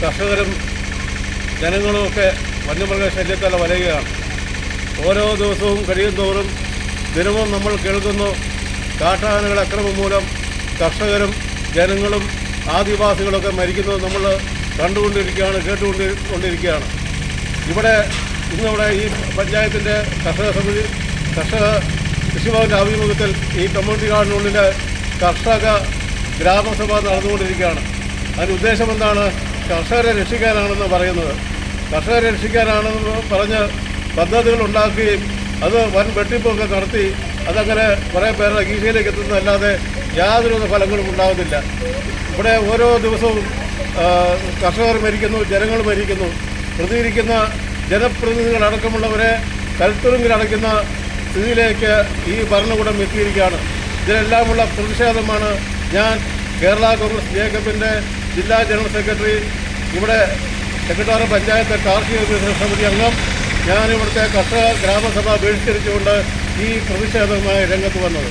കർഷകരും ജനങ്ങളുമൊക്കെ വന്യമൃഗശല്യത്താൽ വലയുകയാണ്. ഓരോ ദിവസവും കഴിയുന്തോറും ദിനവും നമ്മൾ കേൾക്കുന്നു കാട്ടാനകളുടെ അക്രമം മൂലം കർഷകരും ജനങ്ങളും ആദിവാസികളൊക്കെ മരിക്കുന്നത് നമ്മൾ കണ്ടുകൊണ്ടിരിക്കുകയാണ്, കേട്ടുകൊണ്ടിരിക്കുകയാണ്. ഇന്നിവിടെ ഈ പഞ്ചായത്തിൻ്റെ കർഷക കൃഷിഭവൻ്റെ ആഭിമുഖ്യത്തിൽ ഈ കമ്മ്യൂണിറ്റി ഗാർഡനുള്ളിൽ കർഷക ഗ്രാമസഭ നടന്നുകൊണ്ടിരിക്കുകയാണ്. അതിൻ്റെ ഉദ്ദേശം എന്താണ്? കർഷകരെ രക്ഷിക്കാനാണെന്ന് പറയുന്നത്. കർഷകരെ രക്ഷിക്കാനാണെന്ന് പറഞ്ഞ് പദ്ധതികൾ ഉണ്ടാക്കുകയും അത് വൻ വെട്ടിപ്പൊക്കെ നടത്തി അതങ്ങനെ കുറേ പേരുടെ കീശയിലേക്ക് എത്തുന്നതല്ലാതെ യാതൊരു ഫലങ്ങളും ഉണ്ടാകുന്നില്ല. ഇവിടെ ഓരോ ദിവസവും കർഷകർ മരിക്കുന്നു, ജനങ്ങൾ മരിക്കുന്നു. പ്രതികരിക്കുന്ന ജനപ്രതിനിധികളടക്കമുള്ളവരെ കൽത്തുറുങ്കിലടയ്ക്കുന്ന സ്ഥിതിയിലേക്ക് ഈ ഭരണകൂടം എത്തിയിരിക്കുകയാണ്. ഇതിനെല്ലാമുള്ള പ്രതിഷേധമാണ് ഞാൻ കേരള കോൺഗ്രസ് ജേക്കബിൻ്റെ ജില്ലാ ജനറൽ സെക്രട്ടറി, ഇവിടെ സെക്രട്ടറി പഞ്ചായത്ത് കാർഷിക വികസന സമിതി അംഗം, ഞാനിവിടുത്തെ കർഷക ഗ്രാമസഭ ബഹിഷ്കരിച്ചുകൊണ്ട് ഈ പ്രതിഷേധവുമായി രംഗത്ത് വന്നത്.